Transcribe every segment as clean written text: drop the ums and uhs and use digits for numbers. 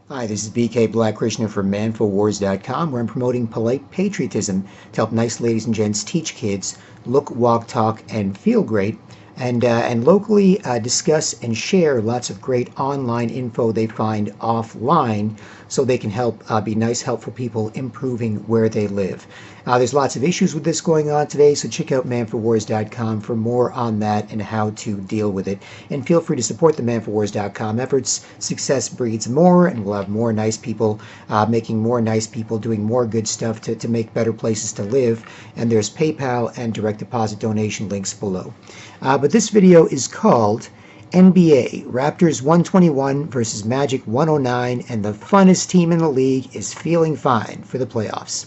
Hi, this is BK Black Krishna from manfulwars.com, where I'm promoting polite patriotism to help nice ladies and gents teach kids look, walk, talk, and feel great, and locally discuss and share lots of great online info they find offline so they can help be nice, helpful people improving where they live. There's lots of issues with this going on today, so check out manfulwars.com for more on that and how to deal with it. And feel free to support the manfulwars.com efforts. Success breeds more, and we'll have more nice people making more nice people doing more good stuff to make better places to live. And there's PayPal and direct deposit donation links below. But this video is called NBA Raptors 121 versus Magic 109, and the funnest team in the league is feeling fine for the playoffs.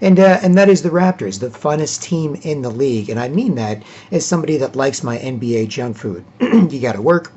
And that is the Raptors, the funnest team in the league. And I mean that as somebody that likes my NBA junk food. You got to work.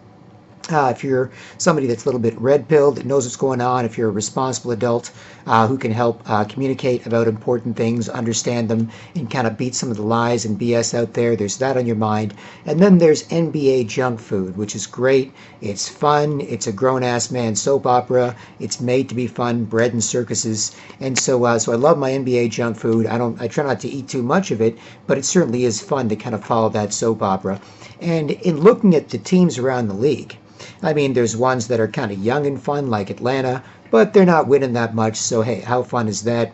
If you're somebody that's a little bit red-pilled, that knows what's going on, if you're a responsible adult who can help communicate about important things, understand them, and kind of beat some of the lies and BS out there, there's that on your mind. And then there's NBA junk food, which is great. It's fun. It's a grown-ass man soap opera. It's made to be fun, bread and circuses. And so I love my NBA junk food. I try not to eat too much of it, but it certainly is fun to kind of follow that soap opera. And in looking at the teams around the league, I mean, there's ones that are kind of young and fun, like Atlanta, but they're not winning that much, so hey, how fun is that?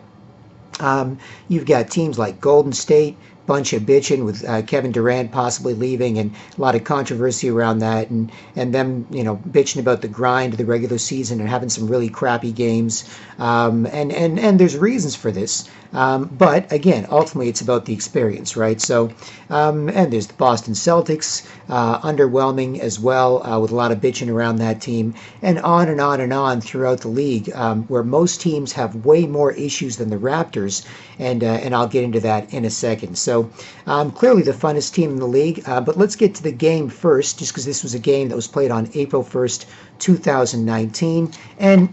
You've got teams like Golden State, bunch of bitching with Kevin Durant possibly leaving, and a lot of controversy around that, and them, bitching about the grind of the regular season and having some really crappy games, and there's reasons for this, but again, ultimately it's about the experience, right? So, and there's the Boston Celtics, underwhelming as well, with a lot of bitching around that team, and on and on and on throughout the league, where most teams have way more issues than the Raptors, and I'll get into that in a second. So clearly the funnest team in the league, but let's get to the game first, just because this was a game that was played on April 1st, 2019, and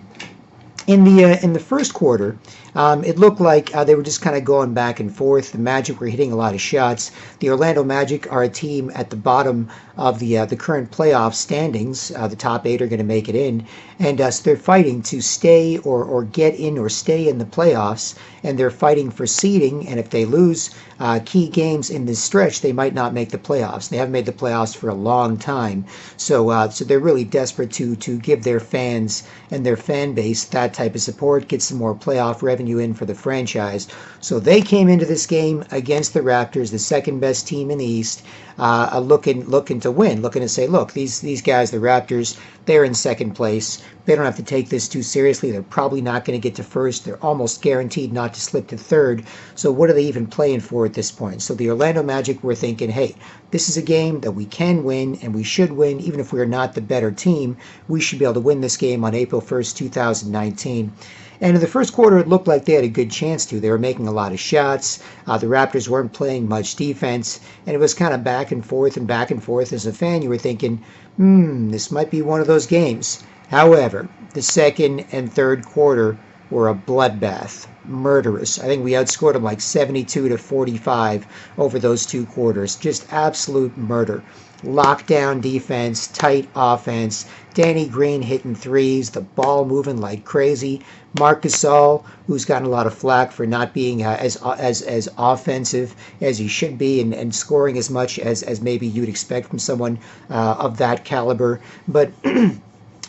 in the first quarter, it looked like they were just kind of going back and forth. The Magic were hitting a lot of shots. The Orlando Magic are a team at the bottom of the current playoff standings. The top 8 are going to make it in, and so they're fighting to stay or get in or stay in the playoffs, and they're fighting for seeding. And if they lose key games in this stretch, they might not make the playoffs. They haven't made the playoffs for a long time, so they're really desperate to give their fans and their fan base that type of support, get some more playoff revenue in for the franchise. So they came into this game against the Raptors, the second best team in the East, looking to win, looking to say, look, these guys, the Raptors, they're in second place. They don't have to take this too seriously. They're probably not going to get to first. They're almost guaranteed not to slip to third. So what are they even playing for at this point? So the Orlando Magic were thinking, hey, this is a game that we can win, and we should win. Even if we're not the better team, we should be able to win this game on April 1st, 2019. And in the first quarter, it looked like they had a good chance to. They were making a lot of shots. The Raptors weren't playing much defense, and it was kind of back and forth and back and forth. As a fan, you were thinking, this might be one of those games. However, the second and third quarter were a bloodbath, murderous. I think we outscored them like 72-45 over those two quarters. Just absolute murder. Lockdown defense, tight offense, Danny Green hitting threes, the ball moving like crazy. Marc Gasol, who's gotten a lot of flack for not being as offensive as he should be, and scoring as much as maybe you'd expect from someone of that caliber. But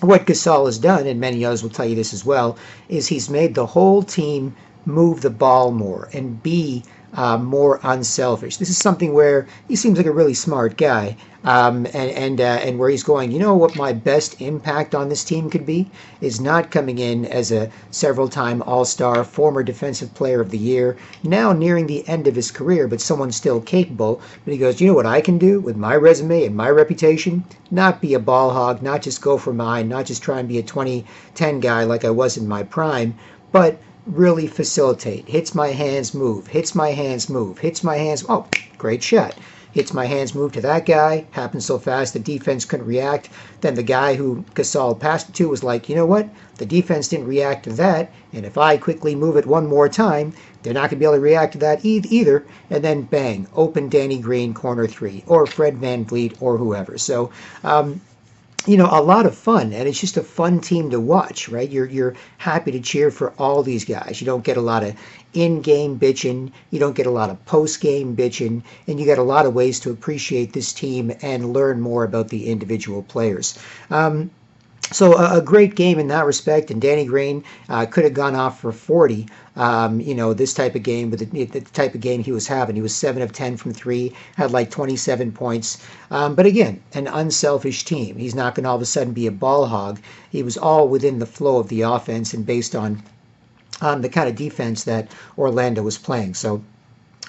what Gasol has done, and many others will tell you this as well, is he's made the whole team move the ball more and be more unselfish. This is something where he seems like a really smart guy, and where he's going, what my best impact on this team could be is not coming in as a several-time All-Star, former Defensive Player of the Year, now nearing the end of his career, but someone still capable. But he goes, what I can do with my resume and my reputation? Not be a ball hog, not just go for mine, not just try and be a 2010 guy like I was in my prime, but really facilitate. Hits my hands move, hits my hands move, hits my hands, oh, great shot. Hits my hands move to that guy, happened so fast the defense couldn't react. Then the guy who Gasol passed it to was like, what? The defense didn't react to that, and if I quickly move it one more time, they're not going to be able to react to that either. And then bang, open Danny Green, corner three, or Fred VanVleet, or whoever. So a lot of fun, and it's just a fun team to watch, right? You're happy to cheer for all these guys. You don't get a lot of in-game bitching, you don't get a lot of post-game bitching, and you get a lot of ways to appreciate this team and learn more about the individual players. So a great game in that respect, and Danny Green could have gone off for 40. This type of game, with the type of game he was having. He was 7 of 10 from 3, had like 27 points. But again, an unselfish team. He's not going to all of a sudden be a ball hog. He was all within the flow of the offense and based on the kind of defense that Orlando was playing. So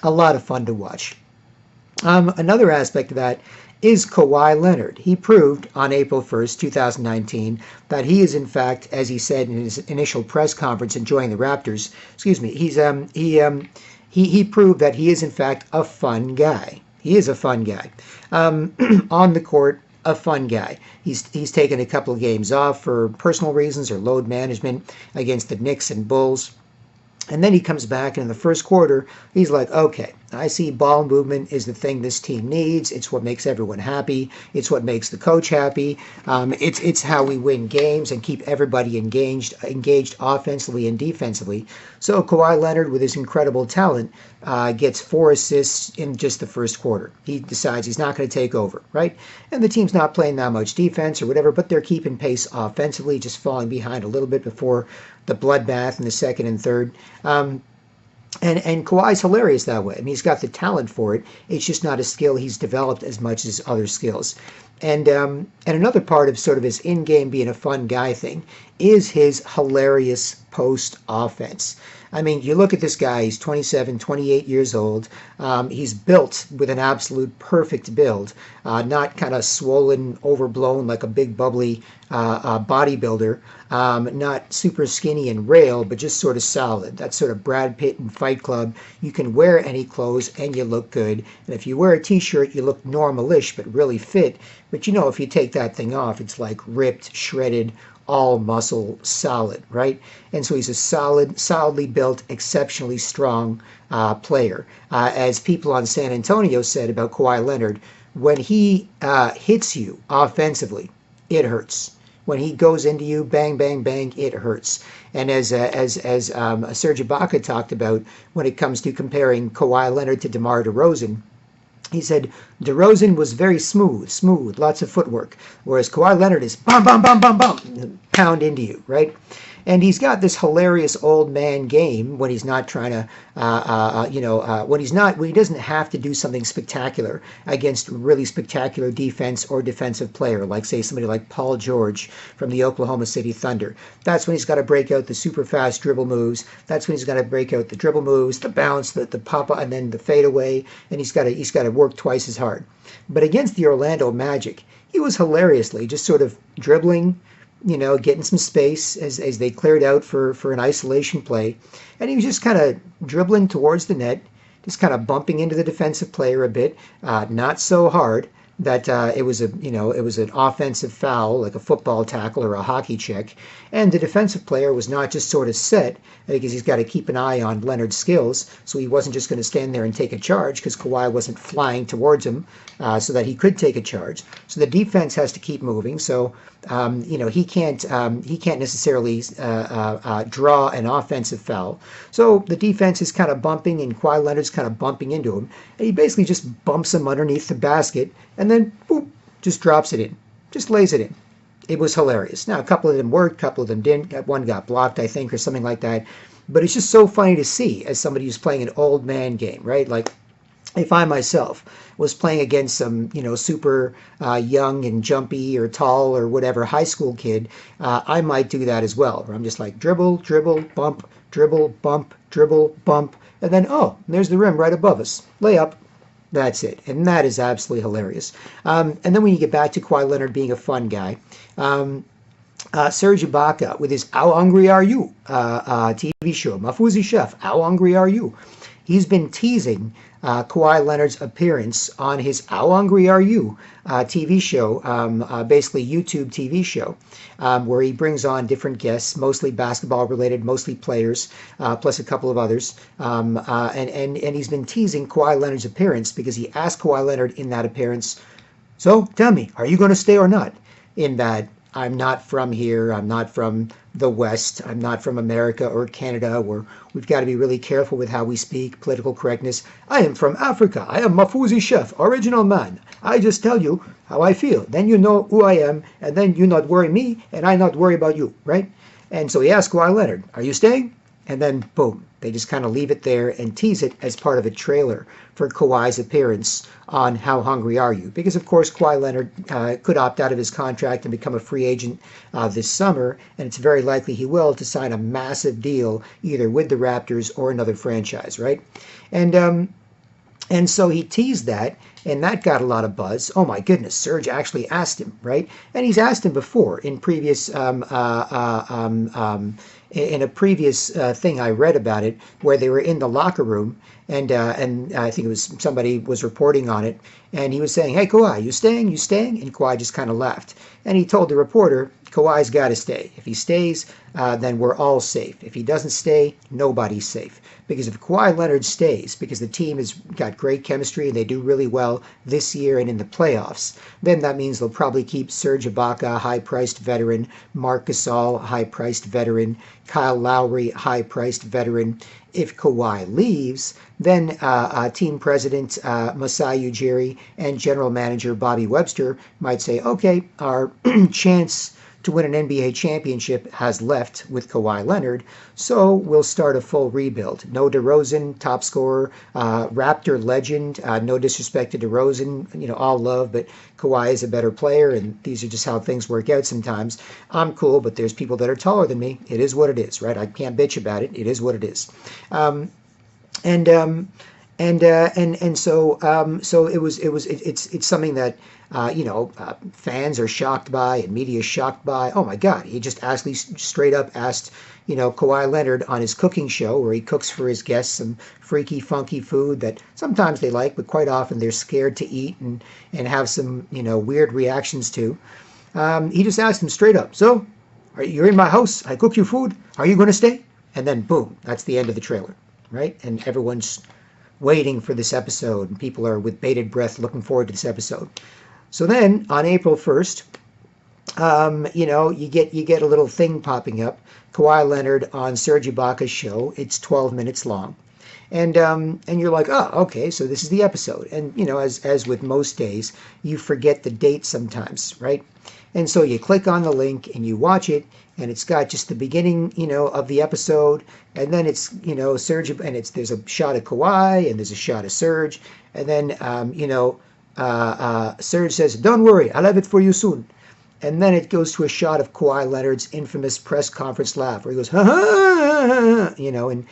a lot of fun to watch. Another aspect of that is Kawhi Leonard. He proved on April 1st, 2019, that he is in fact, as he said in his initial press conference enjoying the Raptors, he proved that he is in fact a fun guy. He is a fun guy. On the court, a fun guy. He's taken a couple of games off for personal reasons or load management against the Knicks and Bulls. And then he comes back, and in the first quarter, he's like, okay, I see ball movement is the thing this team needs. It's what makes everyone happy. It's what makes the coach happy. It's how we win games and keep everybody engaged offensively and defensively. So Kawhi Leonard, with his incredible talent, gets 4 assists in just the first quarter. He decides he's not going to take over, right? And the team's not playing that much defense or whatever, but they're keeping pace offensively, just falling behind a little bit before the bloodbath in the second and third. And Kawhi's hilarious that way. I mean, he's got the talent for it. It's just not a skill he's developed as much as other skills. And another part of sort of his in-game being a fun guy thing is his hilarious post offense. I mean, you look at this guy, he's 27, 28 years old. He's built with an absolute perfect build, not kind of swollen, overblown like a big bubbly bodybuilder, not super skinny and rail, but just sort of solid. That's sort of Brad Pitt in Fight Club. You can wear any clothes and you look good. And if you wear a t-shirt, you look normalish, but really fit. But if you take that thing off, it's like ripped, shredded, all muscle, solid, right? And so he's a solidly built, exceptionally strong player. As people on San Antonio said about Kawhi Leonard, when he hits you offensively, it hurts. When he goes into you, bang, bang, bang, it hurts. And as Serge Ibaka talked about when it comes to comparing Kawhi Leonard to DeMar DeRozan, he said DeRozan was very smooth, lots of footwork, whereas Kawhi Leonard is bum, bum, bum, bum, bum, pound into you, right? And he's got this hilarious old man game when he's not trying to, when he doesn't have to do something spectacular against really spectacular defense or defensive player, like say somebody like Paul George from the Oklahoma City Thunder. That's when he's got to break out the super fast dribble moves. That's when he's got to break out the dribble moves, the bounce, the pop, and then the fadeaway. And he's got to work twice as hard. But against the Orlando Magic, he was hilariously just sort of dribbling, getting some space as they cleared out for an isolation play. And he was just kind of dribbling towards the net, just kind of bumping into the defensive player a bit, not so hard that it was an offensive foul, like a football tackle or a hockey check. And the defensive player was not just sort of set, because he's got to keep an eye on Leonard's skills, so he wasn't just going to stand there and take a charge, because Kawhi wasn't flying towards him, so that he could take a charge. So the defense has to keep moving. So he can't necessarily draw an offensive foul. So the defense is kind of bumping, and Kawhi Leonard's kind of bumping into him, and he basically just bumps him underneath the basket, and then boom, just drops it in, just lays it in. It was hilarious. Now, a couple of them worked, a couple of them didn't. One got blocked, I think, or something like that. But it's just so funny to see as somebody who's playing an old man game, right? Like, if I myself was playing against some, super young and jumpy or tall or whatever high school kid, I might do that as well. Where I'm just like dribble, dribble, bump, dribble, bump, dribble, bump, and then, there's the rim right above us. Layup. That's it. And that is absolutely hilarious. And then when you get back to Kawhi Leonard being a fun guy, Serge Ibaka with his How Hungry Are You TV show, Mafuzi Chef, How Hungry Are You? He's been teasing Kawhi Leonard's appearance on his How Hungry Are You TV show, basically YouTube TV show, where he brings on different guests, mostly basketball related, mostly players, plus a couple of others. And he's been teasing Kawhi Leonard's appearance because he asked Kawhi Leonard in that appearance, so tell me, are you going to stay or not? in that I'm not from here. I'm not from the West. I'm not from America or Canada, where we've got to be really careful with how we speak, political correctness. I am from Africa. I am Mafuzi Chef, original man. I just tell you how I feel. Then you know who I am, and then you not worry me, and I not worry about you, right? And so he asked Kawhi Leonard, are you staying? And then, boom, they just kind of leave it there and tease it as part of a trailer for Kawhi's appearance on How Hungry Are You? Because, of course, Kawhi Leonard could opt out of his contract and become a free agent this summer, and it's very likely he will, to sign a massive deal either with the Raptors or another franchise, right? And so he teased that, and that got a lot of buzz. Oh my goodness, Serge actually asked him, right? And he's asked him before in previous in a previous thing I read about it, where they were in the locker room, and I think it was somebody was reporting on it, and he was saying, "Hey Kawhi, you staying? You staying?" And Kawhi just kind of laughed, and he told the reporter, "Kawhi's got to stay. If he stays, then we're all safe. If he doesn't stay, nobody's safe." Because if Kawhi Leonard stays, because the team has got great chemistry and they do really well this year and in the playoffs, then that means they'll probably keep Serge Ibaka, high-priced veteran, Marc Gasol, high-priced veteran, Kyle Lowry, high-priced veteran. If Kawhi leaves, then team president Masai Ujiri and general manager Bobby Webster might say, okay, our chance to win an NBA championship has left with Kawhi Leonard, so we'll start a full rebuild. No DeRozan, top scorer, Raptor legend, no disrespect to DeRozan, all love, but Kawhi is a better player, and these are just how things work out sometimes. I'm cool, but there's people that are taller than me. It is what it is, right? I can't bitch about it. It is what it is. So it's something that fans are shocked by and media is shocked by. Oh my God, he just actually straight up asked Kawhi Leonard on his cooking show, where he cooks for his guests some freaky, funky food that sometimes they like, but quite often they're scared to eat and have some weird reactions to. He just asked him straight up, "So, you're in my house? I cook you food. Are you going to stay?" And then boom, that's the end of the trailer, right? And everyone's waiting for this episode, and people are with bated breath looking forward to this episode. So then on April 1st, you get a little thing popping up, Kawhi Leonard on Serge Ibaka's show. It's 12 minutes long. And you're like, oh, okay, so this is the episode. And, as with most days, you forget the date sometimes, right? And so you click on the link and you watch it, and it's got just the beginning, of the episode, and then it's, Serge, and there's a shot of Kawhi, and there's a shot of Serge, and then, Serge says, "Don't worry, I'll have it for you soon." And then it goes to a shot of Kawhi Leonard's infamous press conference laugh, where he goes, "Ha ha," when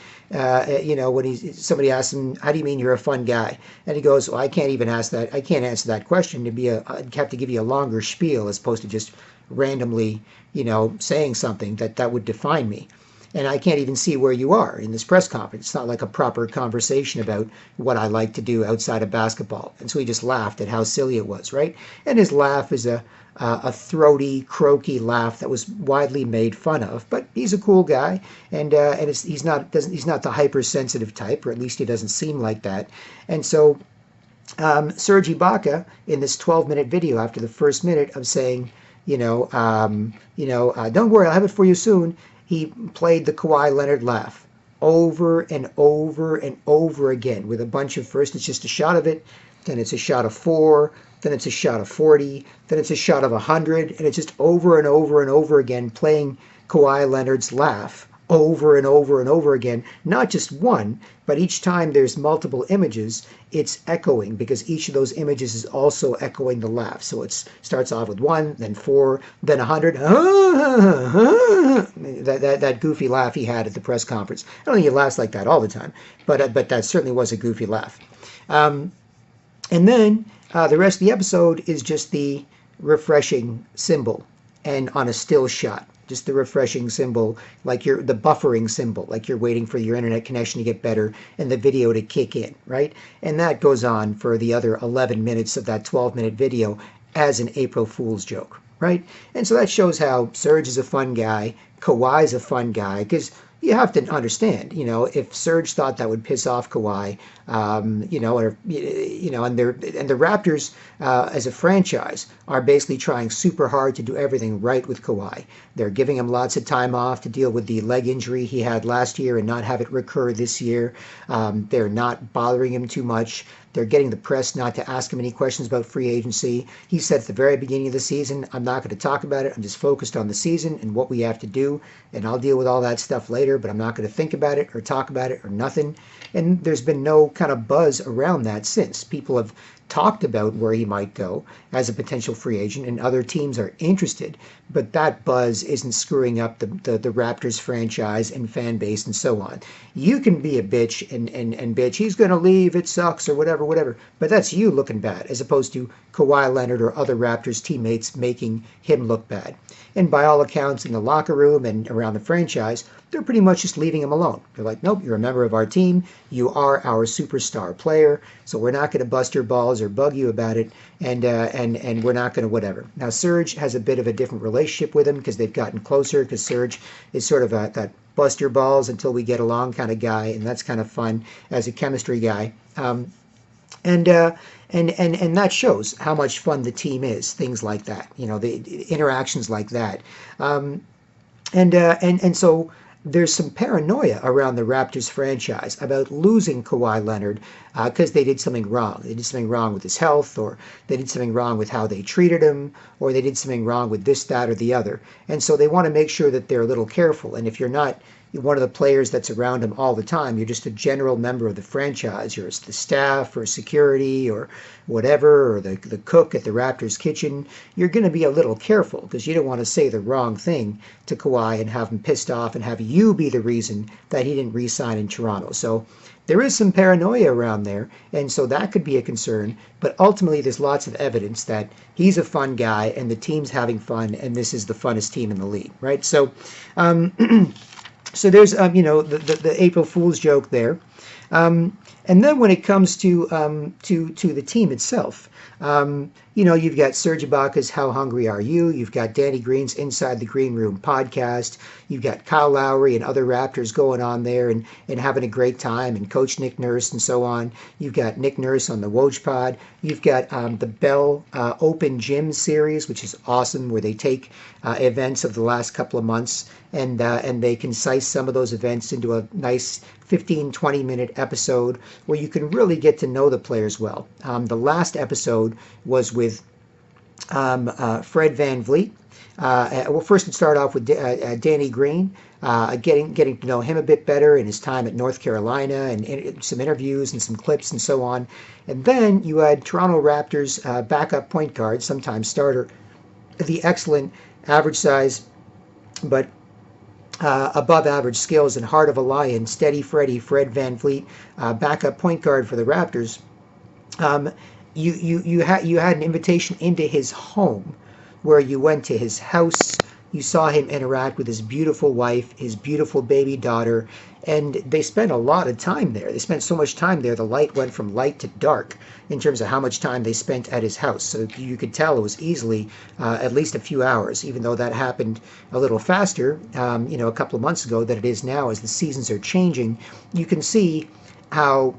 somebody asks him, "How do you mean you're a fun guy?" And he goes, "Well, I can't even ask that. I can't answer that question. I'd have to give you a longer spiel as opposed to just randomly, saying something that would define me. And I can't even see where you are in this press conference. It's not like a proper conversation about what I like to do outside of basketball." And so he just laughed at how silly it was, right? And his laugh is a throaty, croaky laugh that was widely made fun of. But he's a cool guy, and he's not the hypersensitive type, or at least he doesn't seem like that. And so Serge Ibaka, in this 12-minute video, after the first minute of saying, "Don't worry, I'll have it for you soon," he played the Kawhi Leonard laugh over and over and over again with a bunch of, first it's just a shot of it, then it's a shot of 4, then it's a shot of 40, then it's a shot of 100, and it's just over and over and over again playing Kawhi Leonard's laugh over and over and over again. Not just one, but each time there's multiple images, it's echoing, because each of those images is also echoing the laugh. So it starts off with 1, then 4, then 100. That goofy laugh he had at the press conference. I don't think he laughs like that all the time, but that certainly was a goofy laugh. And then the rest of the episode is just the refreshing symbol, and on a still shot. Just the refreshing symbol, like the buffering symbol, like you're waiting for your internet connection to get better and the video to kick in, right? And that goes on for the other 11 minutes of that 12-minute video as an April Fool's joke, right? And so that shows how Serge is a fun guy, Kawhi's a fun guy, because, you have to understand, if Serge thought that would piss off Kawhi, or and the Raptors as a franchise are basically trying super hard to do everything right with Kawhi. They're giving him lots of time off to deal with the leg injury he had last year and not have it recur this year. They're not bothering him too much. They're getting the press not to ask him any questions about free agency. He said at the very beginning of the season, I'm not going to talk about it. I'm just focused on the season and what we have to do, and I'll deal with all that stuff later, but I'm not going to think about it or talk about it or nothing. And there's been no kind of buzz around that since. People have talked about where he might go as a potential free agent, and other teams are interested, but that buzz isn't screwing up the Raptors franchise and fan base and so on. You can be a bitch and bitch, he's going to leave, it sucks, or whatever, but that's you looking bad, as opposed to Kawhi Leonard or other Raptors teammates making him look bad. And by all accounts, in the locker room and around the franchise, they're pretty much just leaving him alone. They're like, nope, you're a member of our team. You are our superstar player. So we're not going to bust your balls or bug you about it. And we're not going to whatever. Now, Serge has a bit of a different relationship with him because they've gotten closer, because Serge is sort of that bust your balls until we get along kind of guy. And that's kind of fun as a chemistry guy. And that shows how much fun the team is, things like that, the interactions like that. And so there's some paranoia around the Raptors franchise about losing Kawhi Leonard because they did something wrong. They did something wrong with his health, or they did something wrong with how they treated him, or they did something wrong with this, that, or the other. And so they want to make sure that they're a little careful. And if you're not one of the players that's around him all the time, you're just a general member of the franchise, you're the staff or security or whatever, or the cook at the Raptors kitchen, you're going to be a little careful because you don't want to say the wrong thing to Kawhi and have him pissed off and have you be the reason that he didn't re-sign in Toronto. So there is some paranoia around there, and so that could be a concern, but ultimately there's lots of evidence that he's a fun guy and the team's having fun, and this is the funnest team in the league, right? So so there's, the April Fool's joke there. And then when it comes to the team itself, you've got Serge Ibaka's How Hungry Are You? You've got Danny Green's Inside the Green Room podcast. You've got Kyle Lowry and other Raptors going on there and having a great time, and Coach Nick Nurse and so on. You've got Nick Nurse on the Woj Pod. You've got the Bell Open Gym series, which is awesome, where they take events of the last couple of months and they concise some of those events into a nice 15-20 minute episode where you can really get to know the players well. The last episode was with Fred VanVleet. Well, first, let's start off with Danny Green, getting to know him a bit better and his time at North Carolina, and some interviews and some clips and so on. And then you had Toronto Raptors backup point guard, sometimes starter, the excellent average size, but above average skills and heart of a lion, Steady Freddy, Fred VanVleet, backup point guard for the Raptors. You had an invitation into his home, where you went to his house, you saw him interact with his beautiful wife, his beautiful baby daughter, and they spent a lot of time there. They spent so much time there, the light went from light to dark in terms of how much time they spent at his house. So you could tell it was easily at least a few hours, even though that happened a little faster, a couple of months ago than it is now as the seasons are changing. You can see how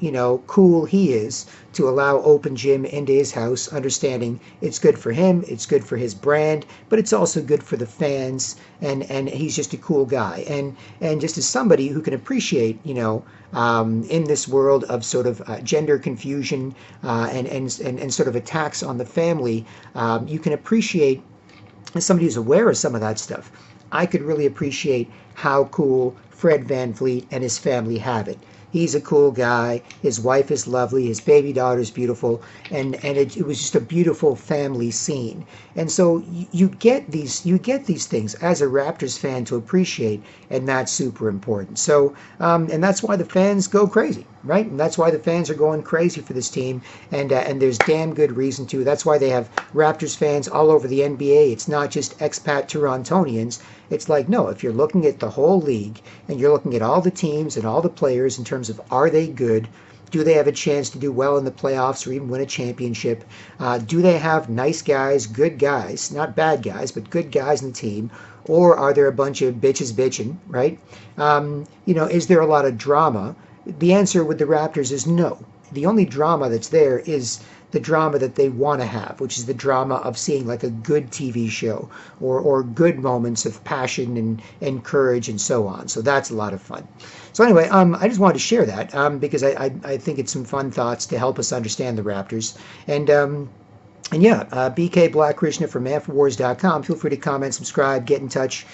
cool he is to allow Open Gym into his house, understanding it's good for him, it's good for his brand, but it's also good for the fans, and he's just a cool guy, and just as somebody who can appreciate in this world of sort of gender confusion and sort of attacks on the family, you can appreciate, as somebody who's aware of some of that stuff, I could really appreciate how cool Fred VanVleet and his family have it. He's a cool guy. His wife is lovely. His baby daughter's beautiful, and it was just a beautiful family scene. And so you get these things as a Raptors fan to appreciate, and that's super important. So and that's why the fans go crazy, right? And that's why the fans are going crazy for this team, and there's damn good reason to. That's why they have Raptors fans all over the NBA. It's not just expat Torontonians. It's like, no, if you're looking at the whole league and you're looking at all the teams and all the players in terms of are they good, Do they have a chance to do well in the playoffs or even win a championship? Do they have nice guys, good guys, not bad guys, but good guys in the team? Or are there a bunch of bitches bitching, right? Is there a lot of drama? The answer with the Raptors is no. The only drama that's there is the drama that they want to have, which is the drama of seeing like a good TV show or good moments of passion and courage and so on. So that's a lot of fun. So anyway, I just wanted to share that because I think it's some fun thoughts to help us understand the Raptors. And yeah, BK Black Krishna from manforwars.com. Feel free to comment, subscribe, get in touch,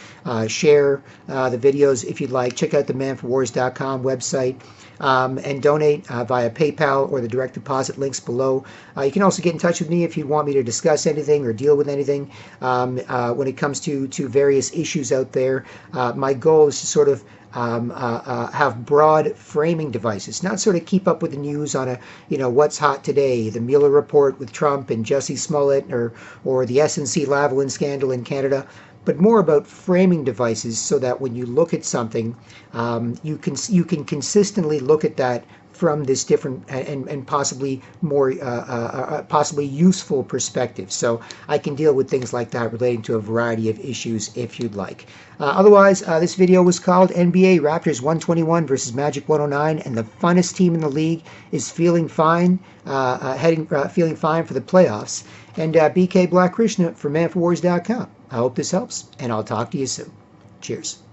share the videos if you'd like. Check out the manforwars.com website and donate via PayPal or the direct deposit links below. You can also get in touch with me if you want me to discuss anything or deal with anything when it comes to various issues out there. My goal is to sort of have broad framing devices, not sort of keep up with the news on what's hot today, the Mueller report with Trump and Jussie Smollett, or the SNC-Lavalin scandal in Canada, but more about framing devices so that when you look at something, you can consistently look at that from this different and possibly more possibly useful perspective. So I can deal with things like that relating to a variety of issues if you'd like. Otherwise, this video was called NBA Raptors 121 versus Magic 109, and the funnest team in the league is feeling fine, feeling fine for the playoffs. And BK Black Krishna from manforwars.com. I hope this helps, and I'll talk to you soon. Cheers.